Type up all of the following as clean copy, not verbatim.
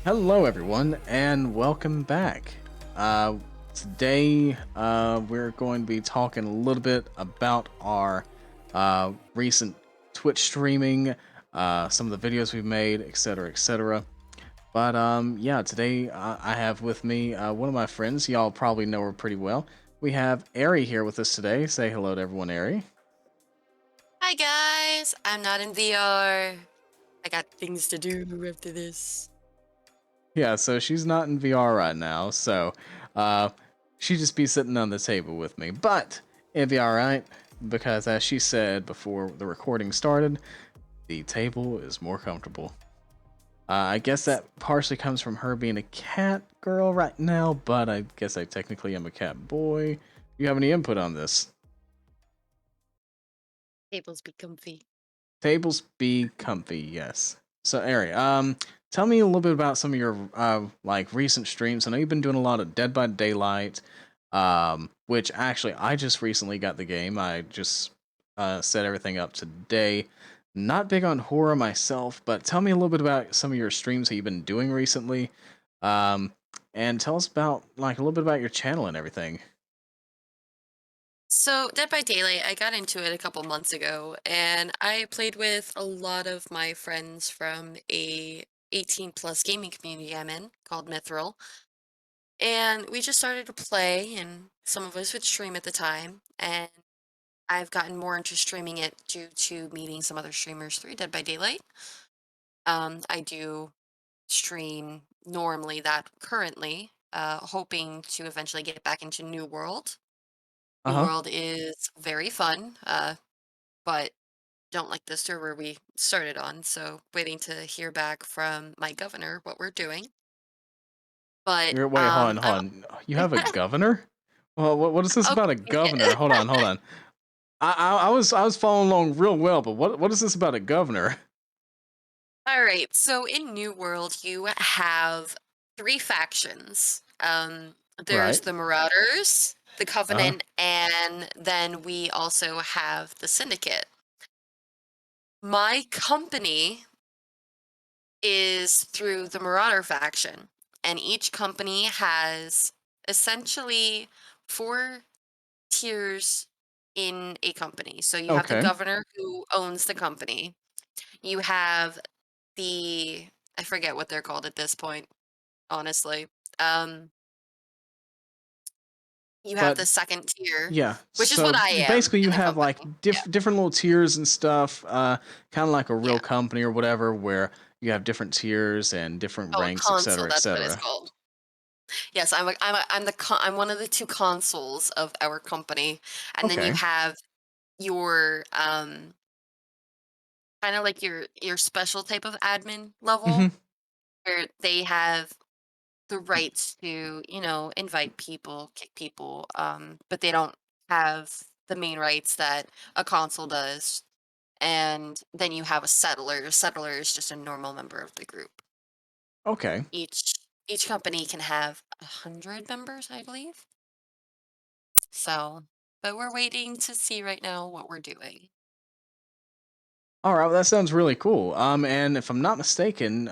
Hello, everyone, and welcome back. Uh, today, we're going to be talking a little bit about our recent Twitch streaming, some of the videos we've made, etc., etc. But yeah, today I have with me one of my friends. Y'all probably know her pretty well. We have Airy here with us today. Say hello to everyone, Airy. Hi guys, I'm not in VR. I got things to do after this. Yeah, so she's not in VR right now, so uh, she just be sitting on the table with me. But it'd be alright, because as she said before the recording started, the table is more comfortable. I guess that partially comes from her being a cat girl right now, but I guess I technically am a cat boy. Do you have any input on this? Tables be comfy. Tables be comfy, yes. So, Ari, tell me a little bit about some of your like recent streams. I know you've been doing a lot of Dead by Daylight, which actually I just recently got the game. I just set everything up today. Not big on horror myself, but tell me a little bit about some of your streams that you've been doing recently, um, and tell us about like a little bit about your channel and everything. So, Dead by Daylight, I got into it a couple months ago, and I played with a lot of my friends from a 18 plus gaming community I'm in called Mithril. And we just started to play, and some of us would stream at the time. And I've gotten more into streaming it due to meeting some other streamers through Dead by Daylight. I do stream normally that currently, hoping to eventually get back into New World. Uh New huh. World is very fun, but don't like the server we started on, so waiting to hear back from my governor what we're doing. But You're wait, hold on, hold I'm on. You have a governor? Well, what is this about a okay. governor? Hold on, hold on. I was following along real well, but what is this about a governor? All right. So in New World, you have three factions. There's Right. the Marauders, the Uh huh. Covenant, and then we also have the Syndicate. My company is through the Marauder faction, and each company has essentially four tiers in a company. So you have the Okay. governor who owns the company. You have the I forget what they're called at this point, honestly. Um, you have But the second tier, yeah, which is what so I am basically you in the have like company. Yeah. different little tiers and stuff, kind of like a real Yeah. company or whatever, where you have different tiers and different Oh, a ranks, console, etc., that's what it's etc. called. Yes, I'm one of the two consoles of our company, and then you Okay. have your kind of like your special type of admin level Mm-hmm. where they have the rights to, invite people, kick people, but they don't have the main rights that a console does. And then you have a settler. A settler is just a normal member of the group. Okay. Each each company can have 100 members, I believe. So, but we're waiting to see right now what we're doing. All right, well, that sounds really cool. And if I'm not mistaken,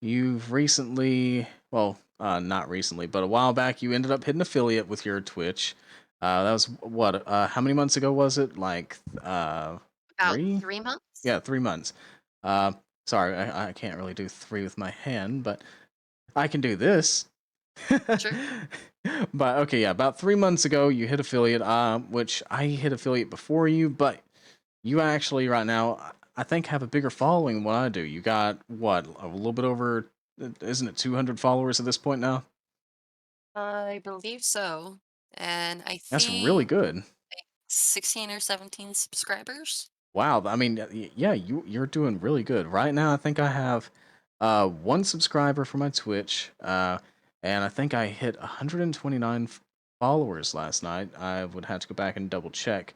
you've recently, well, not recently, but a while back, you ended up hitting affiliate with your Twitch. That was what? How many months ago was it? Like, About three? 3 months? Yeah, 3 months. Uh, sorry, I can't really do three with my hand, but I can do this. Sure. But okay, yeah, about 3 months ago, you hit affiliate, which I hit affiliate before you, but you actually right now, I think, have a bigger following than what I do. You got what, a little bit over, isn't it 200 followers at this point now? I believe so. And I That's really think good. 16 or 17 subscribers. Wow, I mean, yeah, you're doing really good right now. I think I have one subscriber for my Twitch, and I think I hit 129 followers last night. I would have to go back and double check.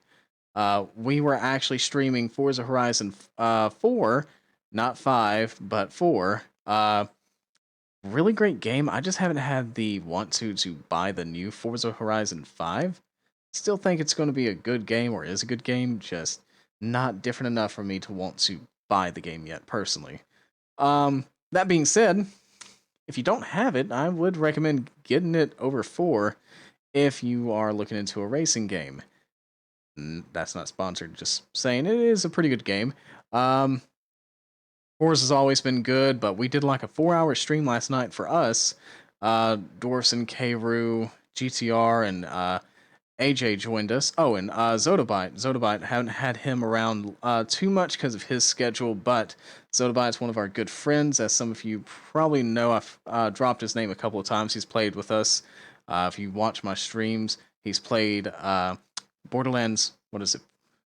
We were actually streaming Forza Horizon 4, not 5, but 4. Really great game. I just haven't had the want to buy the new Forza Horizon 5. Still think it's going to be a good game, or is a good game, just not different enough for me to want to buy the game yet personally. That being said, if you don't have it, I would recommend getting it over 4 if you are looking into a racing game. That's not sponsored, just saying it is a pretty good game. Um, Forza has always been good, but we did like a 4-hour stream last night for us. Dorson, Kru, GTR, and AJ joined us. Oh, and Zodobite. Zodobite haven't had him around too much because of his schedule, but Zodobite's one of our good friends. As some of you probably know, I've dropped his name a couple of times. He's played with us. If you watch my streams, he's played Borderlands. What is it?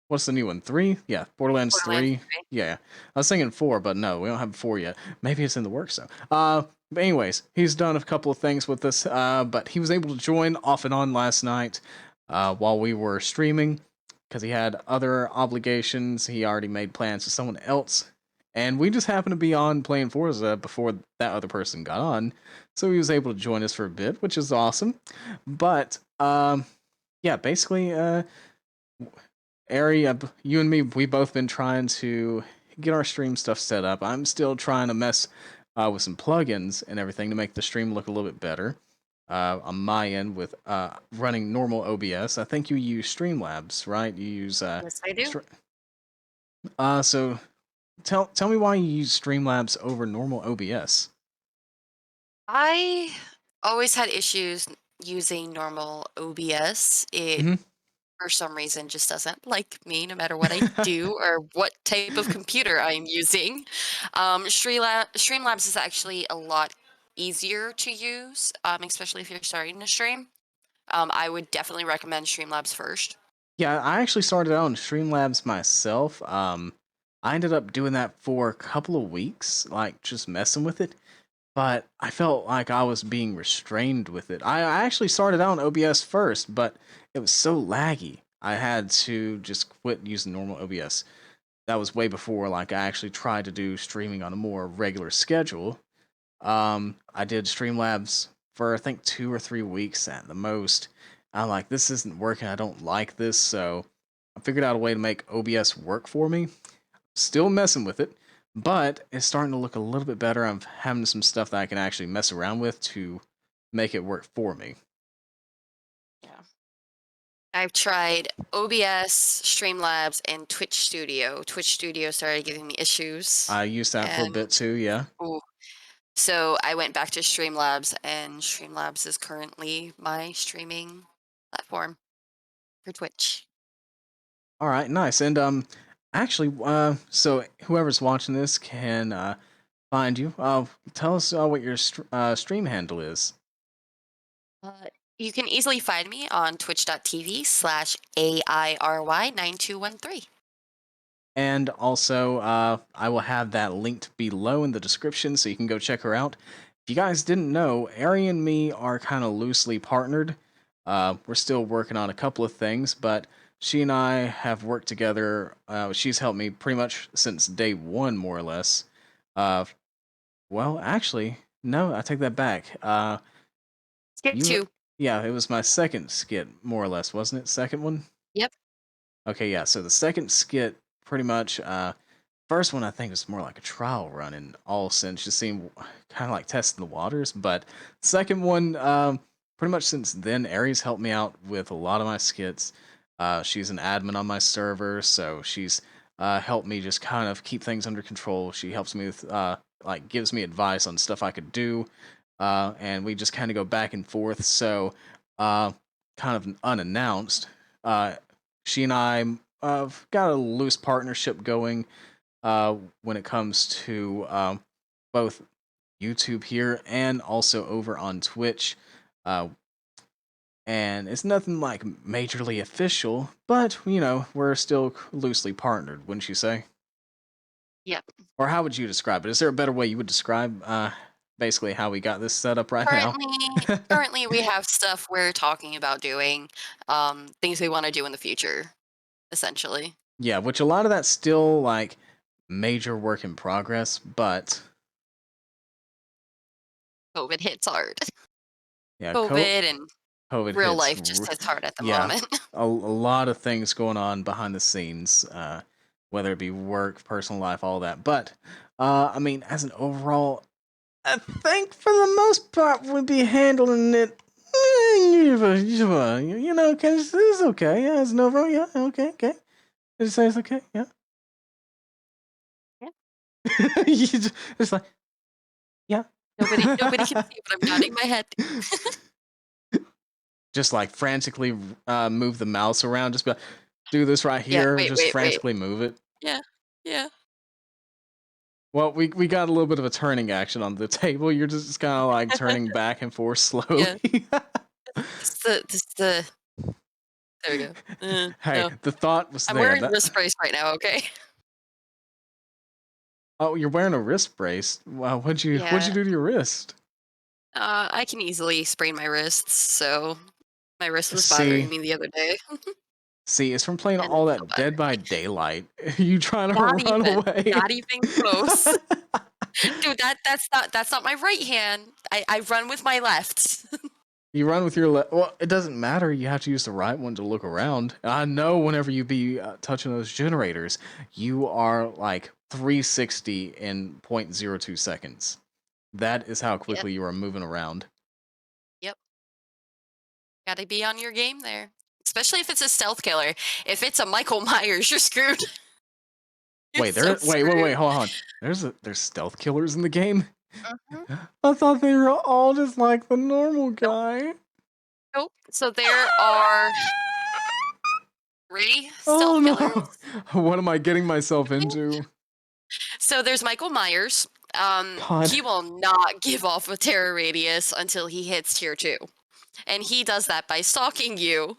What's the new one? 3? Yeah, Borderlands Borderlands 3. 3. Yeah, I was thinking 4, but no, we don't have 4 yet. Maybe it's in the works though. But anyways, he's done a couple of things with us. But he was able to join off and on last night, while we were streaming, because he had other obligations. He already made plans with someone else, and we just happened to be on playing Forza before that other person got on, so he was able to join us for a bit, which is awesome. But yeah, basically, Airy, you and me, we both been trying to get our stream stuff set up. I'm still trying to mess with some plugins and everything to make the stream look a little bit better. On my end with running normal OBS. I think you use Streamlabs, right? You use Yes, I do. so tell me why you use Streamlabs over normal OBS. I always had issues using normal OBS. It, Hmm. for some reason, just doesn't like me no matter what I do or what type of computer I'm using. Streamlabs is actually a lot easier to use, especially if you're starting to stream. I would definitely recommend Streamlabs first. Yeah, I actually started out on Streamlabs myself. I ended up doing that for a couple of weeks, like just messing with it. But I felt like I was being restrained with it. I actually started out on OBS first, but it was so laggy. I had to just quit using normal OBS. That was way before like I actually tried to do streaming on a more regular schedule. I did Streamlabs for I think 2 or 3 weeks at the most. I'm like, this isn't working. I don't like this, so I figured out a way to make OBS work for me. Still messing with it, but it's starting to look a little bit better. I'm having some stuff that I can actually mess around with to make it work for me. Yeah. I've tried OBS, Streamlabs, and Twitch Studio. Twitch Studio started giving me issues, I used that for a and bit too, yeah. ooh, so I went back to Streamlabs, and Streamlabs is currently my streaming platform for Twitch. All right, nice. And actually, so whoever's watching this can find you. Tell us what your stream handle is. Uh, you can easily find me on twitch.tv/AIRY9213. And also, I will have that linked below in the description so you can go check her out. If you guys didn't know, Ari and me are kind of loosely partnered. We're still working on a couple of things, but she and I have worked together. She's helped me pretty much since day one, more or less. Uh, well, actually, no, I take that back. Skip You, 2. yeah, it was my second skit, more or less, wasn't it? Second one? Yep. Okay, yeah. So the second skit, pretty much. First one I think was more like a trial run in all sense, just seemed kind of like testing the waters. But second one, pretty much since then, Aries helped me out with a lot of my skits. She's an admin on my server, so she's helped me just kind of keep things under control. She helps me with like gives me advice on stuff I could do, and we just kind of go back and forth. So, uh, kind of unannounced, uh, she and I got a loose partnership going when it comes to both YouTube here and also over on Twitch. Uh, and it's nothing like majorly official, but we're still loosely partnered, wouldn't you say? Yep. Or how would you describe it? Is there a better way you would describe basically how we got this set up right now? Currently, we have stuff we're talking about doing, things we want to do in the future, essentially. Yeah, which a lot of that's still like major work in progress, but COVID hits hard. yeah, COVID and COVID real hits. life just hits hard at the Yeah, moment. a lot of things going on behind the scenes, whether it be work, personal life, all that. But I mean, as an overall, I think for the most part we'll be handling it. You know, cause it's okay. Yeah, it's no problem. Yeah, okay, okay. It says okay. Yeah. Yeah. It's like yeah. Nobody can see, but I'm nodding my head. Just like frantically move the mouse around. Just be like, do this right Yeah, here. Just wait. frantically move it. Yeah, yeah, Well, we got a little bit of a turning action on the table. You're just kind of like turning back and forth yeah. slowly. This the there we go. Hey, No. the thought was I'm there. wearing That wrist brace right now, okay? oh, you're wearing a wrist brace. Wow, what'd Yeah, you do to your wrist? I can easily sprain my wrists, so my wrist was bothering See, me the other day, see, it's from playing and all it's still that Dead bothering by me. Daylight. You trying to Not run even, away? not even close. Dude, that's not my right hand. I run with my left. You run with your left. Well, it doesn't matter. You have to use the right one to look around. I know whenever you be touching those generators, you are like 360 in 0.02 seconds. That is how Yep, quickly you are moving around. yep. Gotta be on your game there. Especially if it's a stealth killer. If it's a Michael Myers, you're screwed. You're so Wait, screwed. hold on. There's stealth killers in the game. Mhm. I thought they were all just like the normal Nope, guy. nope. So there are 3 Oh stealth no! killers. What am I getting myself into? So there's Michael Myers. God, He will not give off a terror radius until he hits tier 2. And he does that by stalking you.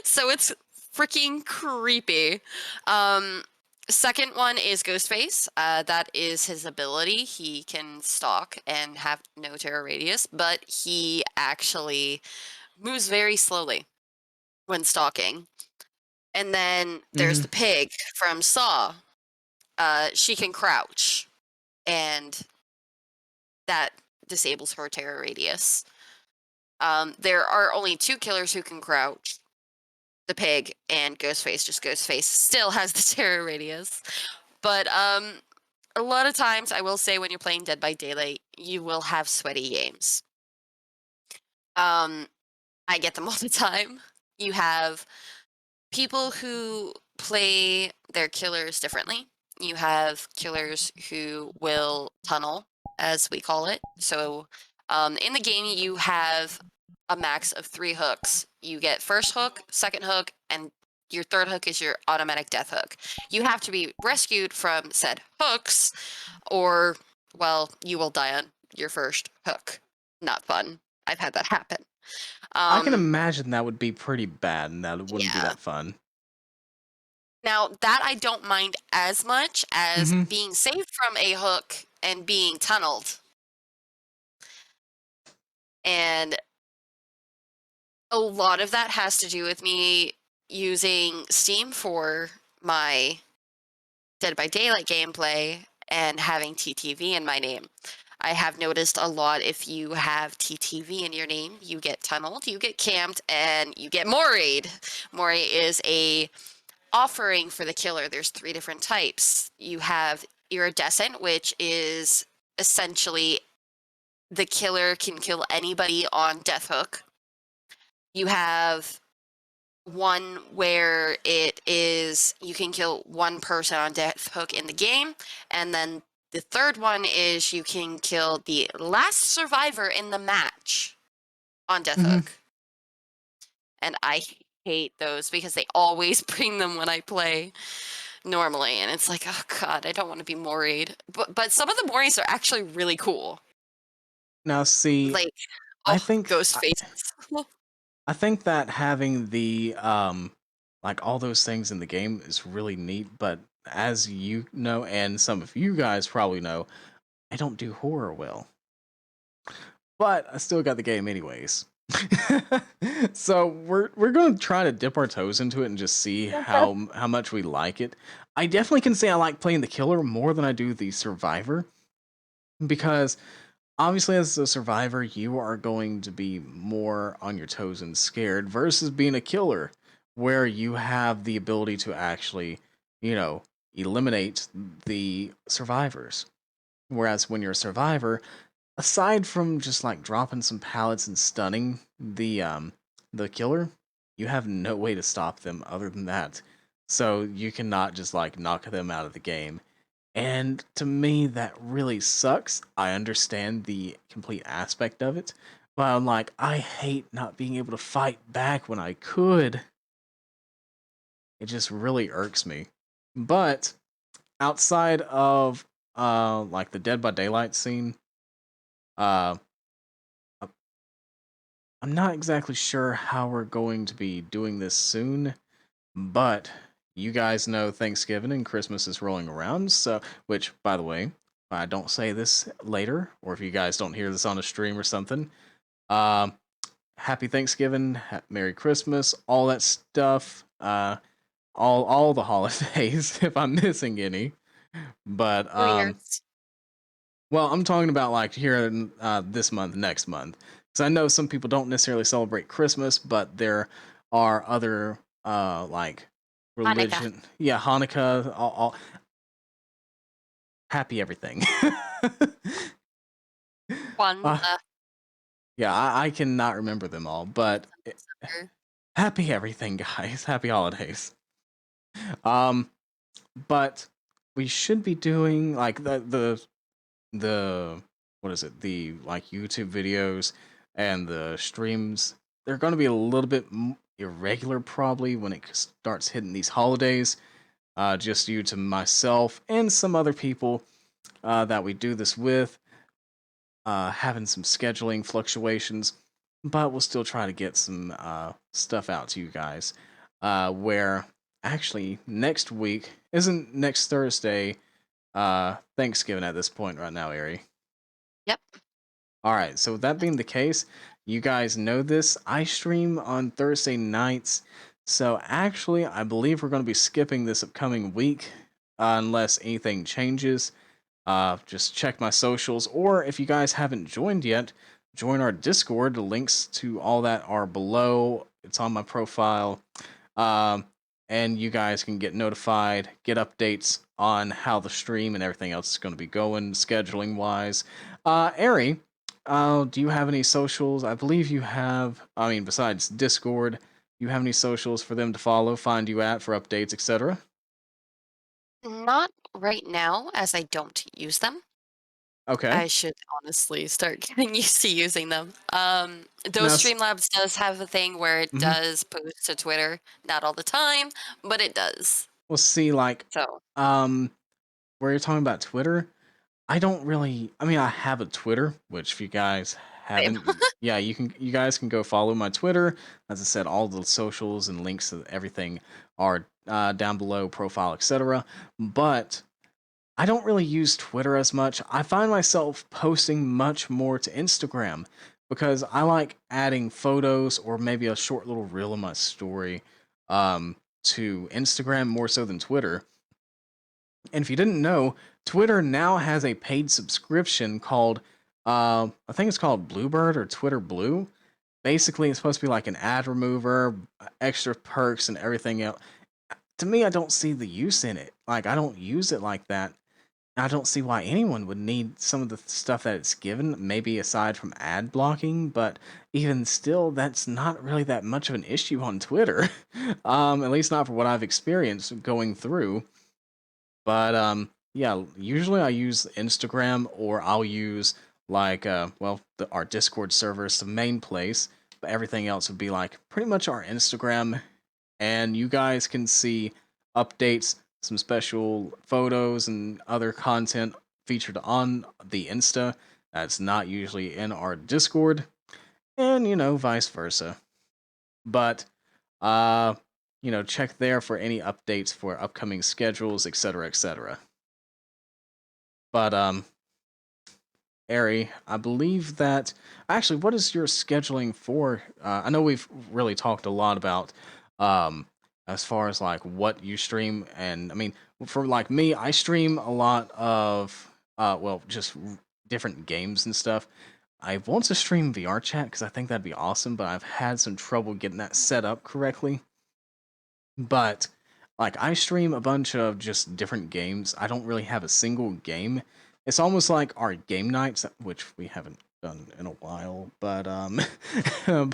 So it's freaking creepy. Um, Second one is Ghostface. That is his ability. He can stalk and have no terror radius, but he actually moves very slowly when stalking. And then there's hmm the pig from Saw. She can crouch, and that disables her terror radius. There are only 2 killers who can crouch, the pig and Ghostface. Just Ghostface still has the terror radius. But a lot of times, I will say, when you're playing Dead by Daylight, you will have sweaty games. Um, I get them all the time. You have people who play their killers differently. You have killers who will tunnel, as we call it. So, in the game, you have a max of 3 hooks. You get first hook, second hook, and your third hook is your automatic death hook. You have to be rescued from said hooks, or, well, you will die on your first hook. Not fun. I've had that happen. I can Um, imagine that would be pretty bad, and that it wouldn't be yeah. that fun. Now, that I don't mind as much as hmm being saved from a hook and being tunneled. And a lot of that has to do with me using Steam for my Dead by Daylight gameplay and having TTV in my name. I have noticed a lot, if you have TTV in your name, you get tunneled, you get camped, and you get moried. Mori is a offering for the killer. There's 3 different types. You have iridescent, which is essentially the killer can kill anybody on death hook. You have one where it is you can kill one person on death hook in the game, and then the third one is you can kill the last survivor in the match on death hmm hook. And I hate those because they always bring them when I play normally, and it's like, oh god, I don't want to be moried. But some of the mories are actually really cool, Now, see, like, I oh, think ghost faces. I think that having the like all those things in the game is really neat, but as you know and some of you guys probably know, I don't do horror well. But I still got the game anyways. So we're going to try to dip our toes into it and just see how much we like it. I definitely can say I like playing the killer more than I do the survivor because obviously as a survivor you are going to be more on your toes and scared versus being a killer where you have the ability to actually, you know, eliminate the survivors. Whereas when you're a survivor, aside from just like dropping some pallets and stunning the killer, you have no way to stop them other than that. So you cannot just like knock them out of the game. And to me, that really sucks. I understand the complete aspect of it, but I'm like, I hate not being able to fight back when I could. It just really irks me. But outside of like the Dead by Daylight scene, uh I'm not exactly sure how we're going to be doing this soon, but you guys know Thanksgiving and Christmas is rolling around, so which by the way, if I don't say this later, or if you guys don't hear this on a stream or something, um, happy Thanksgiving, Merry Christmas, all that stuff, all the holidays, if I'm missing any. But New Year's. well, I'm talking about like here in this month, next month, because I know some people don't necessarily celebrate Christmas, but there are other like Hanukkah. religion, yeah, Hanukkah, all happy everything. uh, Kwanzaa. yeah, I cannot remember them all, but December. happy everything, guys. Happy holidays. Um, but we should be doing like the what is it, the like YouTube videos and the streams. They're going to be a little bit irregular probably when it starts hitting these holidays, just due to myself and some other people that we do this with having some scheduling fluctuations, but we'll still try to get some stuff out to you guys. Where actually next week isn't next Thursday Thanksgiving at this point right now, Airy. Yep. All right, so with that being the case, you guys know this. I stream on Thursday nights, so actually, I believe we're going to be skipping this upcoming week unless anything changes. Just check my socials, or if you guys haven't joined yet, join our Discord. The links to all that are below. It's on my profile. Um, and you guys can get notified, get updates on how the stream and everything else is going to be going, scheduling wise. Ari, do you have any socials? I believe you have, I mean, besides Discord, you have any socials for them to follow, find you at for updates, etc.? Not right now, as I don't use them. Okay. I should honestly start getting used to using them. Though Now, Streamlabs does have a thing where it mhm. does post to Twitter, not all the time, but it does. We'll see, like, So, um, where you're talking about Twitter, I don't really. I mean, I have a Twitter, which if you guys same. haven't, yeah, you guys can go follow my Twitter. As I said, all the socials and links to everything are down below, profile, etc. But I don't really use Twitter as much. I find myself posting much more to Instagram because I like adding photos or maybe a short little reel of my story to Instagram more so than Twitter. And if you didn't know, Twitter now has a paid subscription called, I think it's called Bluebird or Twitter Blue. Basically, it's supposed to be like an ad remover, extra perks, and everything else. To me, I don't see the use in it. Like, I don't use it like that. I don't see why anyone would need some of the stuff that it's given, maybe aside from ad blocking, but even still, that's not really that much of an issue on Twitter. At least not for what I've experienced going through. But yeah, usually I use Instagram or I'll use like well, our Discord server is the main place, but everything else would be like pretty much our Instagram, and you guys can see updates, some special photos and other content featured on the Insta that's not usually in our Discord, and vice versa. But uh check there for any updates for upcoming schedules, etc., etc. But Ari, I believe that actually, what is your scheduling for? I know we've really talked a lot about as far as like what you stream, and I mean, for like me, I stream a lot of well, just different games and stuff. I want to stream VR chat because I think that'd be awesome, but I've had some trouble getting that set up correctly. But like I stream a bunch of just different games. I don't really have a single game it's almost like our game nights, which we haven't done in a while, but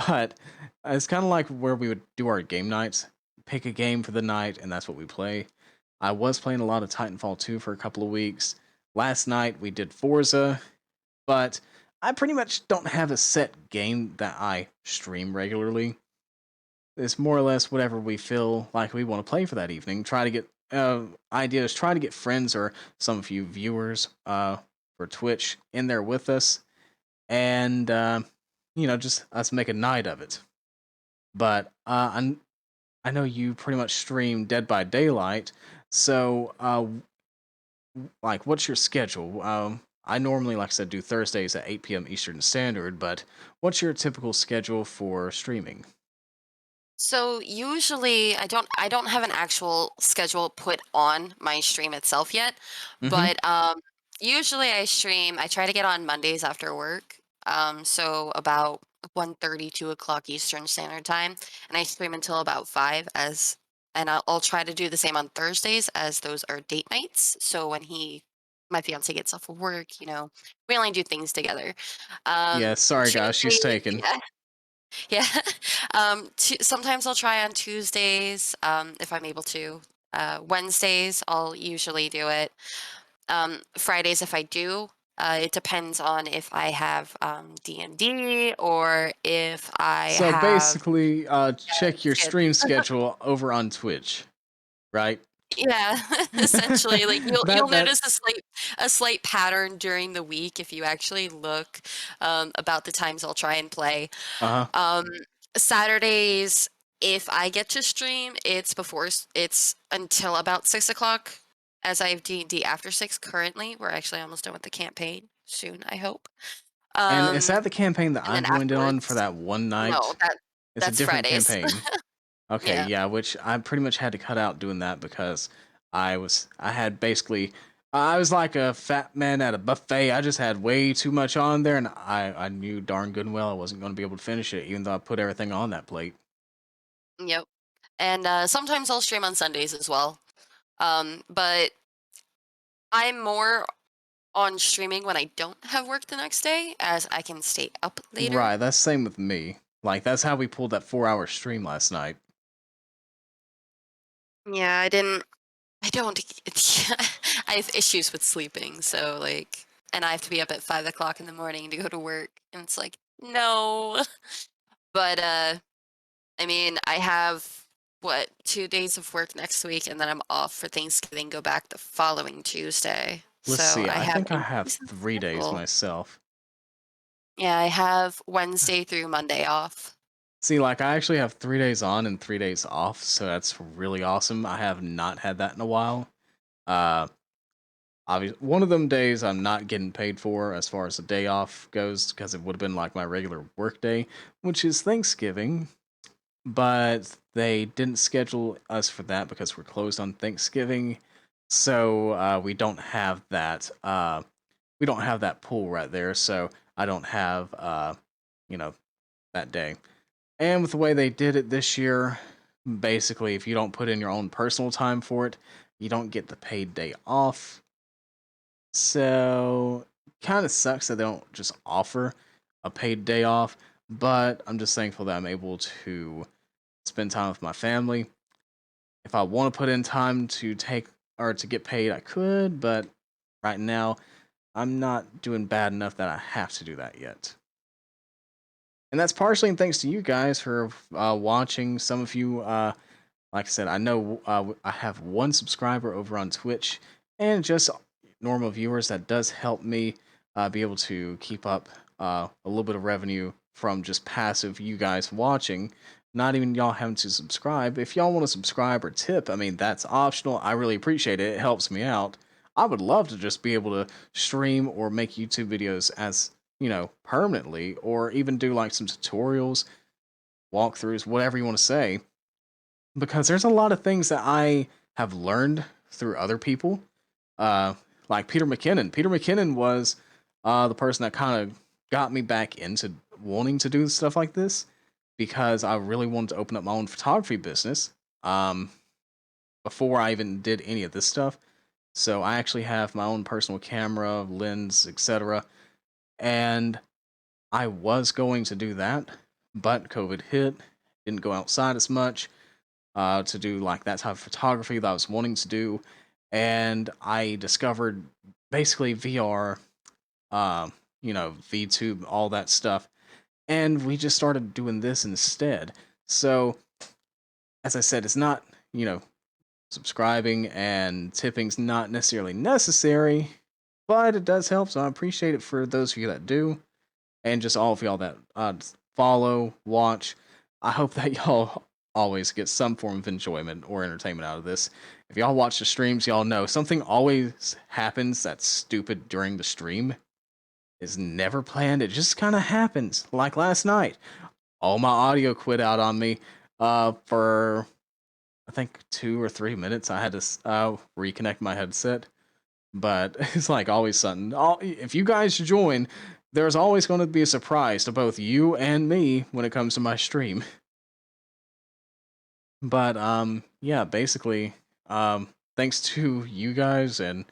but it's kind of like where we would do our game nights, pick a game for the night, and that's what we play. I was playing a lot of Titanfall 2 for a couple of weeks. Last night we did Forza, but I pretty much don't have a set game that I stream regularly. It's more or less whatever we feel like we want to play for that evening. Try to get ideas, try to get friends or some of you viewers for Twitch in there with us, and just us make a night of it. But I know you pretty much stream Dead by Daylight, so like, what's your schedule? I normally, like I said, do Thursdays at 8 p.m. Eastern Standard, but what's your typical schedule for streaming? So usually I don't have an actual schedule put on my stream itself yet, Mm-hmm. but usually I try to get on Mondays after work. So about 1:30, 2 o'clock Eastern Standard Time, and I stream until about 5 as and I'll try to do the same on Thursdays as those are date nights. So when my fiance gets off of work, we only do things together. Yeah, sorry guys, she's Tuesday, taken. yeah, yeah. Sometimes I'll try on Tuesdays, if I'm able to. Wednesdays, I'll usually do it. Fridays, if I do, it depends on if I have D&D or if I So have basically, check your kids. stream schedule over on Twitch, right? Yeah, essentially, like you'll That notice a slight pattern during the week if you actually look about the times I'll try and play. uh huh. Um, Saturdays, if I get to stream, it's until about 6 o'clock, as I have D&D after 6 currently. We're actually almost done with the campaign soon, I hope. And is Um, that the campaign that and I then joined in on for afterwards, that one no, night? It's a that's different Fridays. campaign. Okay, Yeah. yeah, which I pretty much had to cut out doing that because I had basically I was like a fat man at a buffet. I just had way too much on there, and I knew darn good and well I wasn't going to be able to finish it, even though I put everything on that plate. Yep. And sometimes I'll stream on Sundays as well. But I'm more on streaming when I don't have work the next day, as I can stay up later. Right, that's same with me. Like that's how we pulled that 4 hour stream last night. Yeah, I don't. I have issues with sleeping, so like, and I have to be up at 5 o'clock in the morning to go to work, and it's like, no. But I mean, I have what 2 days of work next week, and then I'm off for Thanksgiving. Go back the following Tuesday, Let's so see. I I have think I a have decent 3 days schedule. myself. Yeah, I have Wednesday through Monday off. See, like I actually have 3 days on and 3 days off, so that's really awesome. I have not had that in a while. Uh, Obviously, one of them days I'm not getting paid for as far as the day off goes because it would have been like my regular work day, which is Thanksgiving. But they didn't schedule us for that because we're closed on Thanksgiving, so we don't have that. We don't have that pool right there, so I don't have you know that day. And with the way they did it this year, basically, if you don't put in your own personal time for it, you don't get the paid day off. So, kind of sucks that they don't just offer a paid day off, but I'm just thankful that I'm able to spend time with my family. If I want to put in time to take or to get paid, I could, but right now I'm not doing bad enough that I have to do that yet. And that's partially thanks to you guys for watching. Some of you, like I said, I know I have one subscriber over on Twitch, and just normal viewers. That does help me be able to keep up a little bit of revenue from just passive you guys watching. Not even y'all having to subscribe. If y'all want to subscribe or tip, I mean, that's optional. I really appreciate it. It helps me out. I would love to just be able to stream or make YouTube videos as, permanently, or even do like some tutorials, walkthroughs, whatever you want to say, because there's a lot of things that I have learned through other people. Uh, like Peter McKinnon. Peter McKinnon was the person that kind of got me back into wanting to do stuff like this because I really wanted to open up my own photography business before I even did any of this stuff. So I actually have my own personal camera, lens, etc. And I was going to do that, but COVID hit. Didn't go outside as much to do like that type of photography that I was wanting to do. And I discovered basically VR, VTube, all that stuff. And we just started doing this instead. So, as I said, it's not, you know, subscribing and tipping's not necessarily necessary, but it does help. So I appreciate it for those of you that do, and just all of y'all that follow, watch. I hope that y'all always get some form of enjoyment or entertainment out of this. If y'all watch the streams, y'all know something always happens that's stupid during the stream. Is never planned. It just kind of happens. Like last night, all my audio quit out on me for I think 2 or 3 minutes. I had to reconnect my headset, but it's like always something. If you guys join, there's always going to be a surprise to both you and me when it comes to my stream. But yeah, basically, thanks to you guys and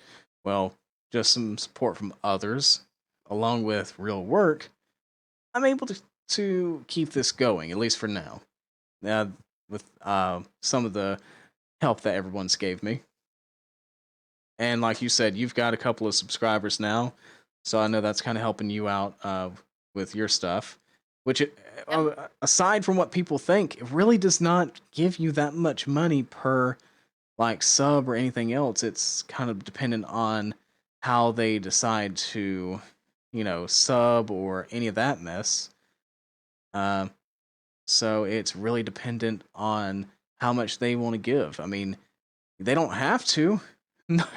well, just some support from others, along with real work, I'm able to keep this going at least for now. With some of the help that everyone's gave me. And like you said, you've got a couple of subscribers now, so I know that's kind of helping you out with your stuff. Which, Yep. aside from what people think, it really does not give you that much money per like sub or anything else. It's kind of dependent on how they decide to, sub or any of that mess. Um, so it's really dependent on how much they want to give. I mean, they don't have to.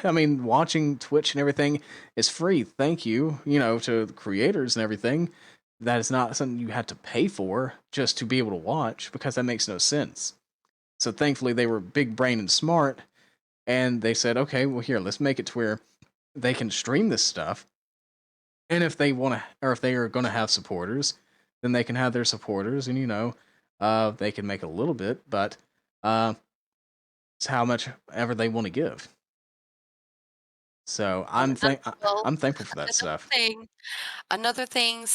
I mean, watching Twitch and everything is free. Thank you, to the creators and everything. That is not something you had to pay for just to be able to watch because that makes no sense. So thankfully, they were big brain and smart, and they said, okay, well, here, let's make it to where they can stream this stuff. And if they want to, or if they are going to have supporters, then they can have their supporters, and they can make a little bit, but uh, it's how much ever they want to give. So Well, I'm thankful for that another stuff. thing, another thing,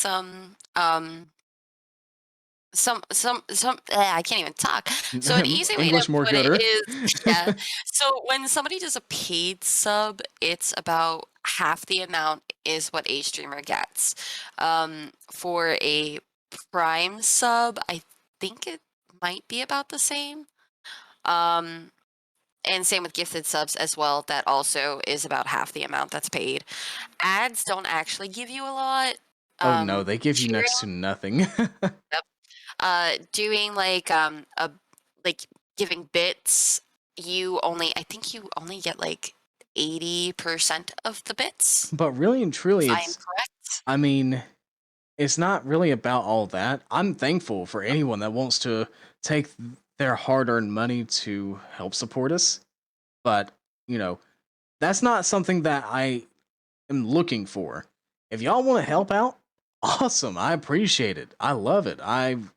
I can't even talk. So an easy way to English more put it gooder. is, yeah. So when somebody does a paid sub, it's about half the amount is what a streamer gets. For a Prime sub, I think it might be about the same. Um, and same with gifted subs as well. That also is about half the amount that's paid. Ads don't actually give you a lot. Oh no, they give you Sharing, next to nothing. yep. Doing like giving bits, I think you only get like 80% of the bits, But really and if truly, I am correct. I mean, it's not really about all that. I'm thankful for anyone that wants to take their hard earned money to help support us. But, you know, that's not something that I am looking for. If y'all want to help out, awesome. I appreciate it. I love it. I'm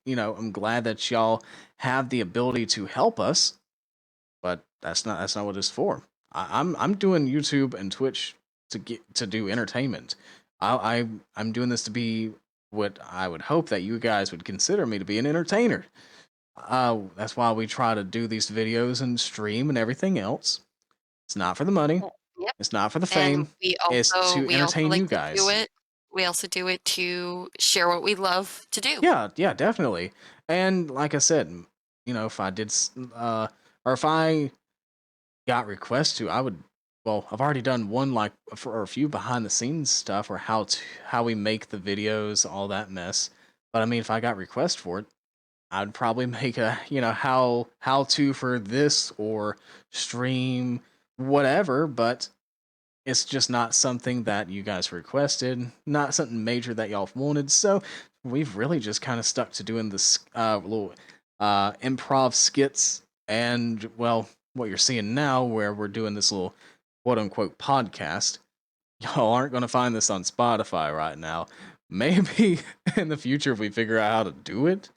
glad that y'all have the ability to help us, but that's not what it's for. I'm doing YouTube and Twitch to do entertainment. I'm doing this to be what I would hope that you guys would consider me to be, an entertainer. That's why we try to do these videos and stream and everything else. It's not for the money. Yep. It's not for the And fame. It's to we also entertain like you to do guys. it. We also do it to share what we love to do. Yeah, yeah, definitely. And like I said, if I did, or if I got requests to, I would. Well, I've already done one like for a few behind the scenes stuff or how we make the videos, all that mess. But I mean, if I got requests for it, I'd probably make a how to for this or stream whatever. But it's just not something that you guys requested, not something major that y'all wanted. So we've really just kind of stuck to doing this little improv skits and, well, what you're seeing now, where we're doing this little quote unquote podcast. Y'all aren't going to find this on Spotify right now. Maybe in the future if we figure out how to do it,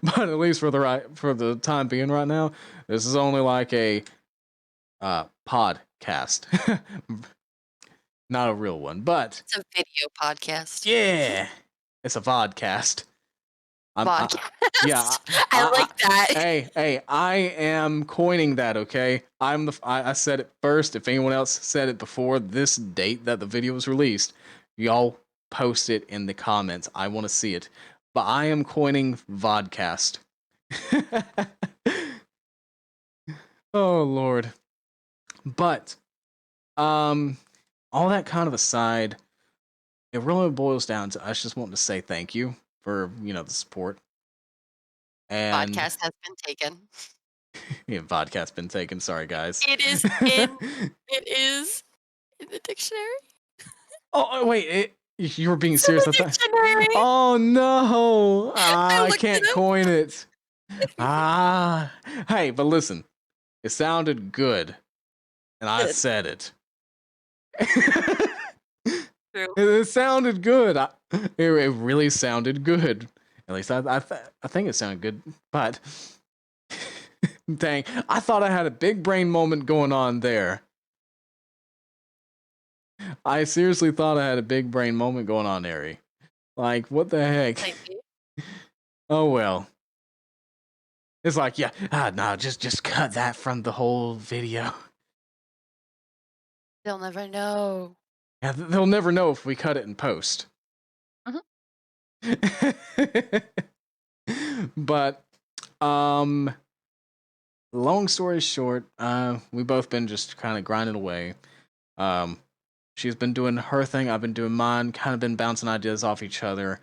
but at least for the time being right now, this is only like a podcast cast. Not a real one, but It's a video podcast. yeah, it's a vodcast. Yeah, Podcast. I like that. hey, I am coining that. Okay, I said it first. If anyone else said it before this date that the video was released, y'all post it in the comments. I want to see it. But I am coining vodcast. Oh Lord. But all that kind of aside, it really boils down to us just wanting to say thank you for the support. And Podcast has been taken. yeah, vodka's been taken. Sorry, guys. It is in it is in the dictionary. Wait, you were being It's in serious. I the thought. dictionary. Oh no! I I looked can't it coin it. Hey, but listen, it sounded good, and I up. said it. True. It sounded good. It really sounded good. At least I think it sounded good. But dang, I thought I had a big brain moment going on there. I seriously thought I had a big brain moment going on, Airy. Like, what the heck? Thank you. Oh well. It's like, yeah, no, just cut that from the whole video. They'll never know. Yeah, they'll never know if we cut it in post. But, long story short, we both been just kind of grinding away. She's been doing her thing, I've been doing mine, kind of been bouncing ideas off each other,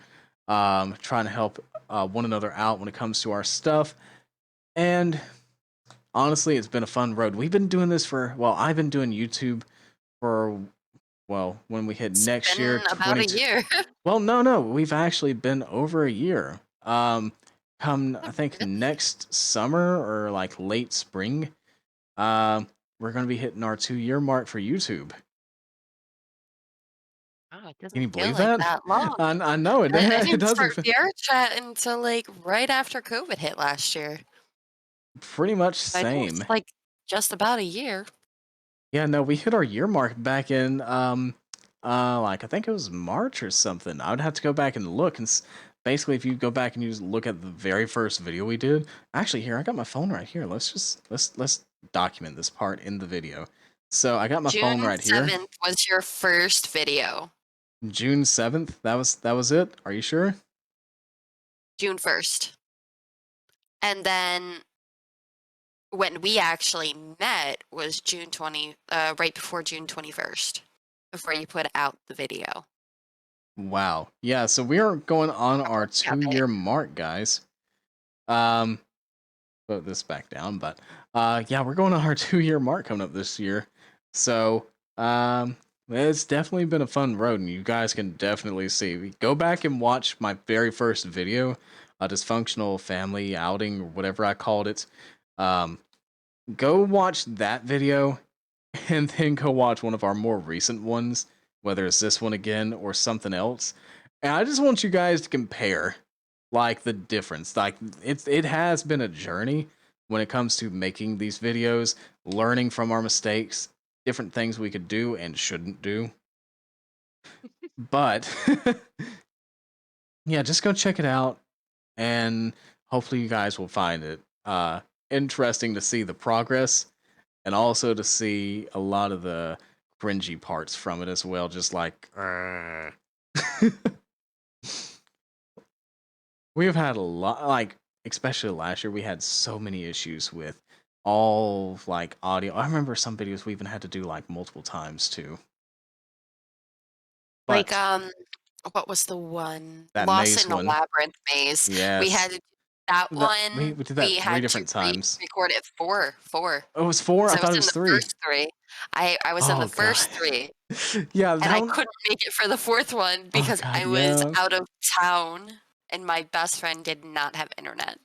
trying to help one another out when it comes to our stuff. And honestly, it's been a fun road. We've been doing this I've been doing YouTube for, when we hit It's next year, been about a 22. year. Well, no, we've actually been over a year. Come, I think Really? next summer or like late spring, we're gonna be hitting our 2-year mark for YouTube. Oh, it Can doesn't you feel believe like that? that long. I know it. I It didn't doesn't start VR chat until like right after COVID hit last year. pretty much I think it's same. like just about a year. Yeah, no, we hit our year mark back in like I think it was March or something. I would have to go back and look basically if you go back and you just look at the very first video we did. Actually, here I got my phone right here. Let's document this part in the video. So, I got my phone June right here. 7th was your first video. June 7th. That was it. Are you sure? June 1st. And then when we actually met was right before June 21st, before you put out the video. Wow. Yeah, so we are going on our Yeah, 2-year mark, guys. Um Put this back down, but yeah, we're going on our 2-year mark coming up this year. So, it's definitely been a fun road, and you guys can definitely see. Go back and watch my very first video, a dysfunctional family outing or whatever I called it. Um, Go watch that video, and then go watch one of our more recent ones, whether it's this one again or something else. And I just want you guys to compare like the difference. Like it has been a journey when it comes to making these videos, learning from our mistakes, different things we could do and shouldn't do. But yeah, just go check it out and hopefully you guys will find it interesting to see the progress and also to see a lot of the cringy parts from it as well, just like we've had a lot, like, especially last year, we had so many issues with all like audio. I remember some videos we even had to do like multiple times too. like But what was the one? that Lost maze in the one, Labyrinth maze. We had yes, to do that we one. we did We that three had to different times. record it four. Oh, it was four. Because I I was thought it in was the three. first three. I was in the Oh god, first three, yeah, and that I one. couldn't make it for the fourth one Oh because god, I was yeah. out of town, and my best friend did not have internet.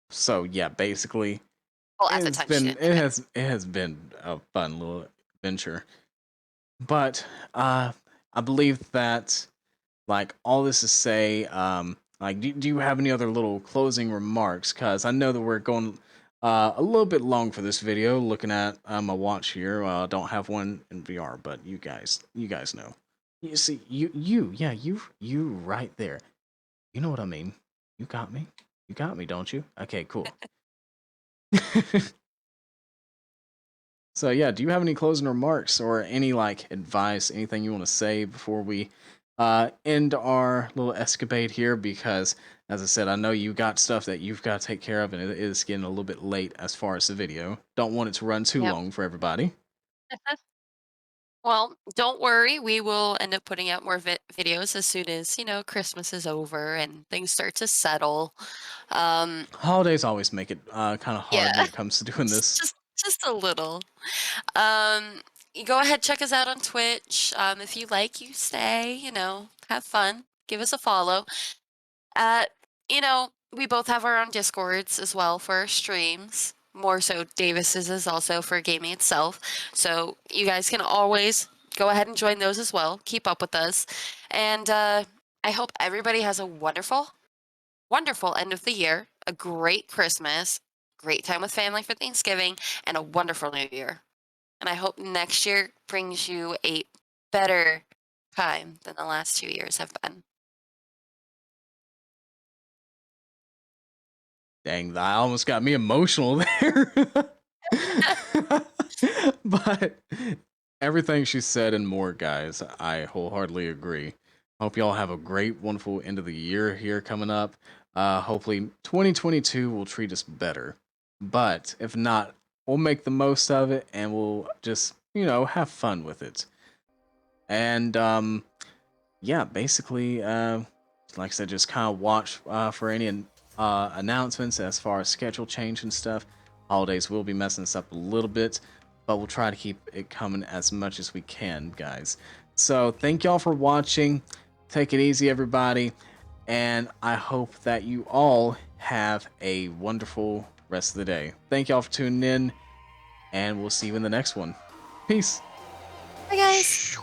So yeah, basically, Well, at the time, she didn't have it. it has been a fun little adventure. But I believe that like all this to say, like do you have any other little closing remarks? Because I know that we're going a little bit long for this video. Looking at my watch here, don't have one in VR, but you guys know. You see, yeah, you right there. You know what I mean? You got me, don't you? Okay, cool. So yeah, do you have any closing remarks or any like advice, anything you want to say before we end our little escapade here? Because as I said, I know you got stuff that you've got to take care of, and it is getting a little bit late as far as the video. Don't want it to run too Yep. long for everybody. Well, don't worry. We will end up putting out more videos as soon as, Christmas is over and things start to settle. Um, Holidays always make it kind of hard yeah, when it comes to doing just, this. just, just a little. Um, you go ahead, check us out on Twitch. If you like, you stay, have fun. Give us a follow. Uh, we both have our own Discords as well for our streams. More so, Davis's is also for gaming itself. So you guys can always go ahead and join those as well. Keep up with us. And I hope everybody has a wonderful, wonderful end of the year, a great Christmas, great time with family for Thanksgiving, and a wonderful New Year. And I hope next year brings you a better time than the last 2 years have been. Dang, that almost got me emotional there. But everything she said and more, guys, I wholeheartedly agree. Hope y'all have a great, wonderful end of the year here coming up. Hopefully, 2022 will treat us better. But if not, we'll make the most of it and we'll just, have fun with it. And yeah, basically, like I said, just kind of watch for any announcements as far as schedule change and stuff. Holidays will be messing us up a little bit, but we'll try to keep it coming as much as we can, guys. So thank y'all for watching. Take it easy, everybody, and I hope that you all have a wonderful rest of the day. Thank y'all for tuning in, and we'll see you in the next one. Peace. Bye, guys.